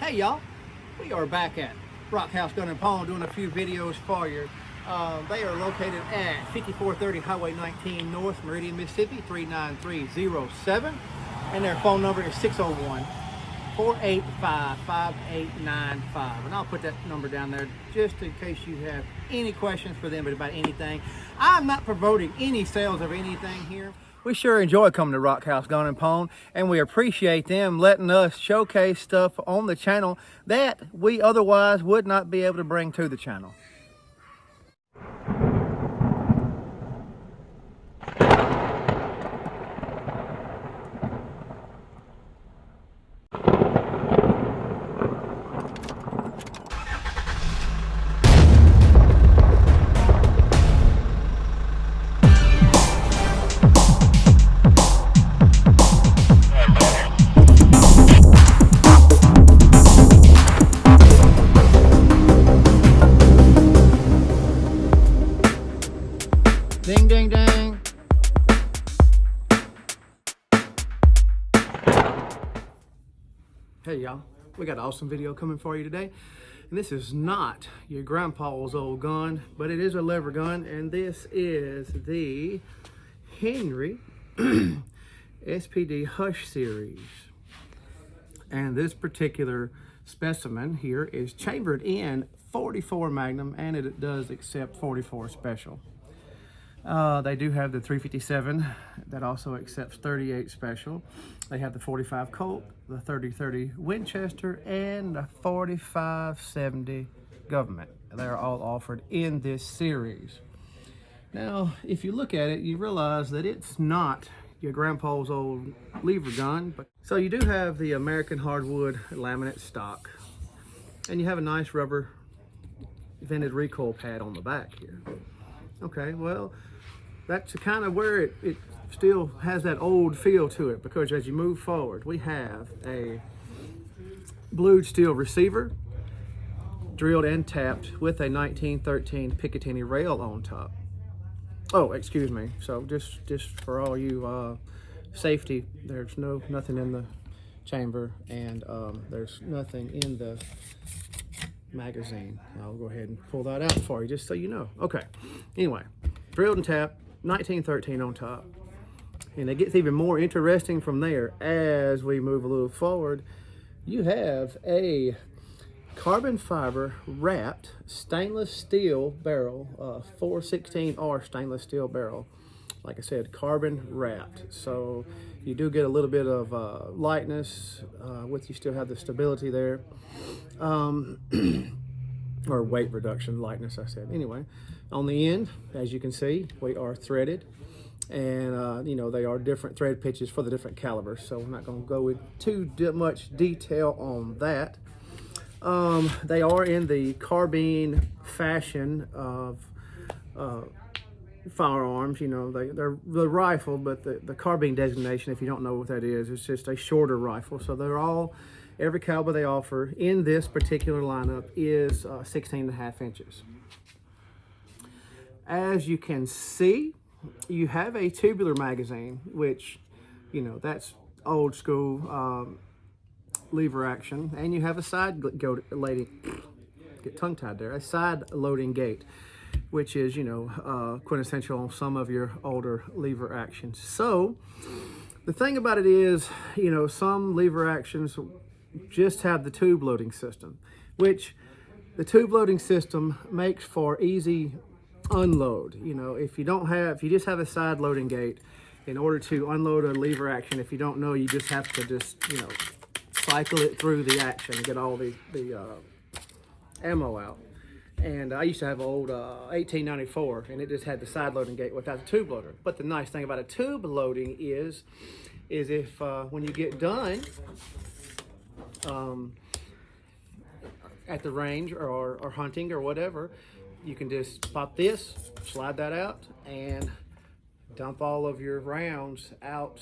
Hey y'all, we are back at Rock House Gun and Pawn doing a few videos for you. They are located at 5430 Highway 19 North, Meridian, Mississippi 39307, and their phone number is 601-485-5895, and I'll put that number down there just in case you have any questions for them about anything. I'm not promoting any sales of anything here. We sure enjoy coming to Rock House Gun and Pawn, and we appreciate them letting us showcase stuff on the channel that we otherwise would not be able to bring to the channel. Ding, ding, ding. Hey y'all, we got an awesome video coming for you today. And this is not your grandpa's old gun, but it is a lever gun. And this is the Henry SPD HUSH Series. And this particular specimen here is chambered in 44 Magnum, and it does accept 44 Special. They do have the 357 that also accepts 38 Special. They have the 45 Colt, the 3030 Winchester, and the 4570 Government. They're all offered in this series. Now, if you look at it, you realize that it's not your grandpa's old lever gun. So you do have the American hardwood laminate stock, and you have a nice rubber vented recoil pad on the back here. Okay, well, that's kind of where it still has that old feel to it, because as you move forward, we have a blued steel receiver, drilled and tapped with a 1913 Picatinny rail on top. Oh, excuse me. So just for all you safety, there's nothing in the chamber, and there's nothing in the magazine. I'll go ahead and pull that out for you just so you know. Okay, anyway, drilled and tapped, 1913 on top. And it gets even more interesting from there as we move a little forward. You have a carbon fiber wrapped stainless steel barrel, 416R stainless steel barrel. Like I said, carbon wrapped. So you do get a little bit of lightness with, you still have the stability there. Or weight reduction, lightness I said. Anyway, on the end, as you can see, we are threaded, and you know, they are different thread pitches for the different calibers, so I'm not going to go into too much detail on that. They are in the carbine fashion of firearms. You know, they're the rifle, but the carbine designation, if you don't know what that is, it's just a shorter rifle. So they're all, every caliber they offer in this particular lineup is 16.5 inches. As you can see, you have a tubular magazine, which, you know, that's old school lever action, and you have a side loading, get tongue tied there, a side loading gate, which is, you know, quintessential on some of your older lever actions. So the thing about it is, you know, some lever actions just have the tube loading system, which the tube loading system makes for easy unload. You know, if you just have a side loading gate, in order to unload a lever action, if you don't know, you just have to you know, cycle it through the action and get all the ammo out. And I used to have an old 1894, and it just had the side loading gate without the tube loader. But the nice thing about a tube loading is if when you get done at the range or hunting or whatever, you can just pop this, slide that out, and dump all of your rounds out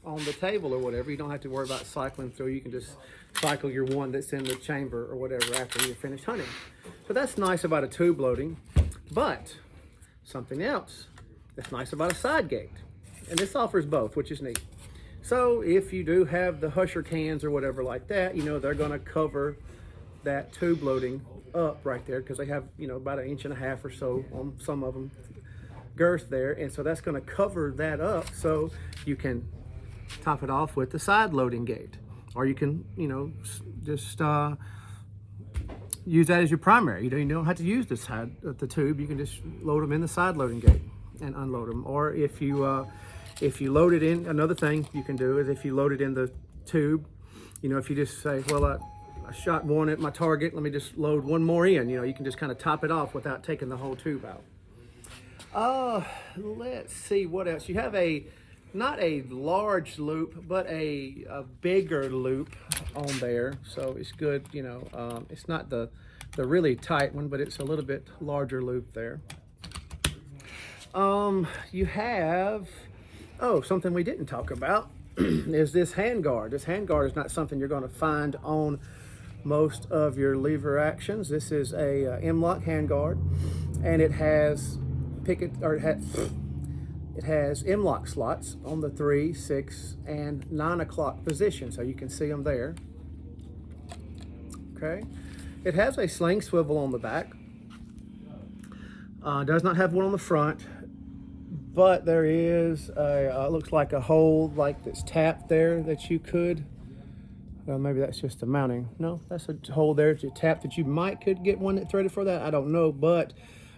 on the table or whatever. You don't have to worry about cycling through. You can just cycle your one that's in the chamber or whatever after you're finished hunting. So that's nice about a tube loading. But something else that's nice about a side gate, and this offers both, which is neat. So if you do have the Husher cans or whatever like that, you know, they're going to cover that tube loading up right there, because they have, you know, about 1.5 inches or so on some of them girth there, and so that's going to cover that up, so you can top it off with the side loading gate, or you can, you know, just use that as your primary. You don't have to use the side of the tube. You can just load them in the side loading gate and unload them. Or if you load it in, another thing you can do is if you load it in the tube, you know, if you just say, well, I shot one at my target, let me just load one more in, you know, you can just kind of top it off without taking the whole tube out. Let's see what else. You have not a large loop, but a bigger loop on there. So it's good, you know, it's not the really tight one, but it's a little bit larger loop there. You have, something we didn't talk about is this handguard. This handguard is not something you're going to find on most of your lever actions. This is a M-lock handguard, and it has it has M-lock slots on the 3, 6, and 9 o'clock position, so you can see them there. Okay, it has a sling swivel on the back. Does not have one on the front, but there is a looks like a hole like that's tapped there that you could. Well, maybe that's just the mounting. No, that's a hole there to tap that you could get one that threaded for that. I don't know, but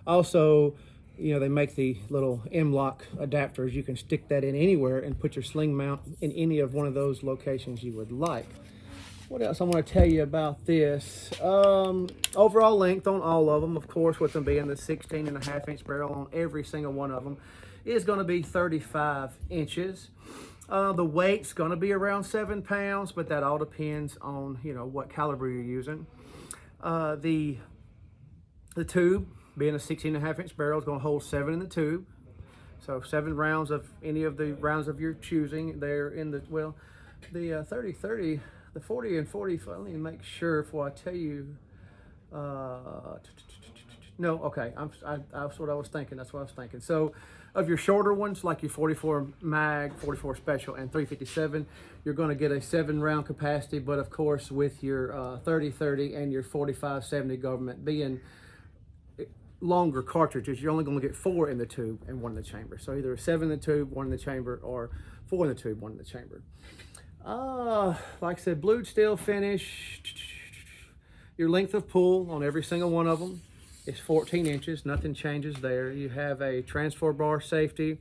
also, you know, they make the little M-lock adapters. You can stick that in anywhere and put your sling mount in any of one of those locations you would like. What else I want to tell you about this? Overall length on all of them, of course, with them being the 16.5-inch barrel on every single one of them, is going to be 35 inches. The weight's going to be around 7 pounds, but that all depends on, you know, what caliber you're using. The tube, being a 16.5-inch barrel, is going to hold 7 in the tube. So 7 rounds of any of the rounds of your choosing there in the, well, the 30-30, the 40 and 40, let me make sure before I tell you. No, okay, that's what I was thinking. That's what I was thinking. So of your shorter ones, like your 44 mag, 44 special, and 357, you're going to get a 7-round capacity. But of course, with your 30-30 and your 45-70 government being longer cartridges, you're only going to get 4 in the tube and 1 in the chamber. So either 7 in the tube, 1 in the chamber, or 4 in the tube, 1 in the chamber. Like I said, blued steel finish. Your length of pull on every single one of them is 14 inches. Nothing changes there. You have a transfer bar safety,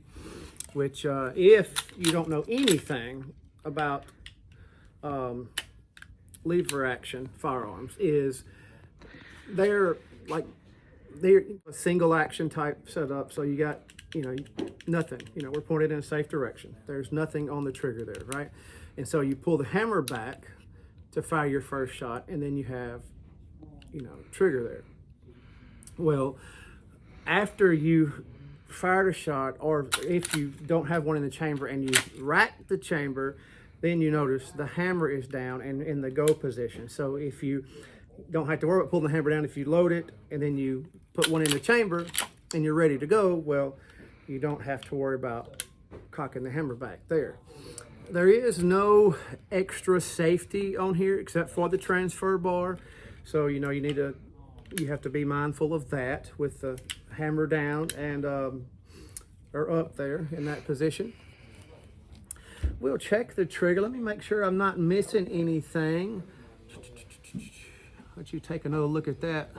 which if you don't know anything about lever action firearms, is they're a single action type setup. So you got, you know, nothing, you know, we're pointed in a safe direction. There's nothing on the trigger there, right? And so you pull the hammer back to fire your first shot, and then you have, you know, trigger there. Well, after you fired a shot, or if you don't have one in the chamber and you rack the chamber, then you notice the hammer is down and in the go position. So if you don't have to worry about pulling the hammer down, if you load it and then you put one in the chamber and you're ready to go, well, you don't have to worry about cocking the hammer back there. There is no extra safety on here except for the transfer bar. So, you know, you have to be mindful of that with the hammer down and or up there in that position. We'll check the trigger. Let me make sure I'm not missing anything. Let you take another look at that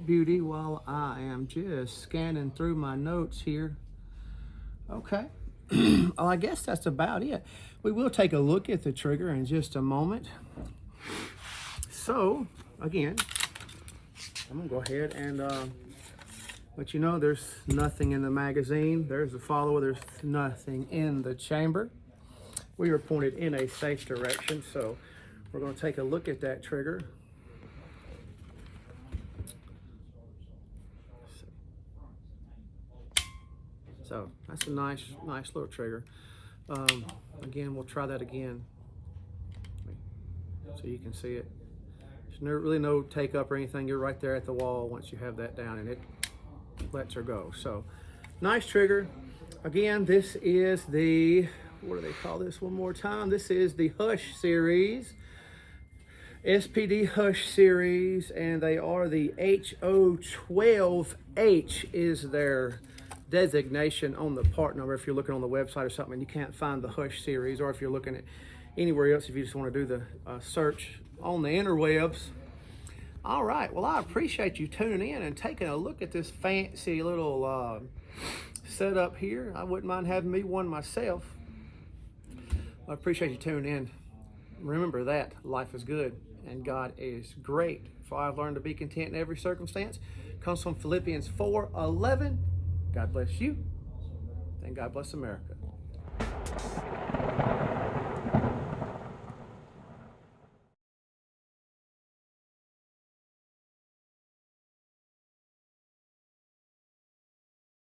beauty while I am just scanning through my notes here. Okay. Well, I guess that's about it. We will take a look at the trigger in just a moment. So, again, I'm gonna go ahead and let you know there's nothing in the magazine. There's the follower, there's nothing in the chamber. We are pointed in a safe direction, so we're gonna take a look at that trigger. So that's a nice little trigger. Again, we'll try that again so you can see it. There's really no take up or anything. You're right there at the wall once you have that down, and it lets her go. So nice trigger. Again, this is the what do they call this one more time? This is the HUSH Series. SPD HUSH Series, and they are the HO12H is their designation on the part number. If you're looking on the website or something and you can't find the HUSH Series, or if you're looking at anywhere else, if you just want to do the search on the interwebs. All right, well, I appreciate you tuning in and taking a look at this fancy little setup here. I wouldn't mind having me one myself. I appreciate you tuning in. Remember that life is good and God is great. For I've learned to be content in every circumstance. Comes from Philippians 4:11. God bless you and God bless America.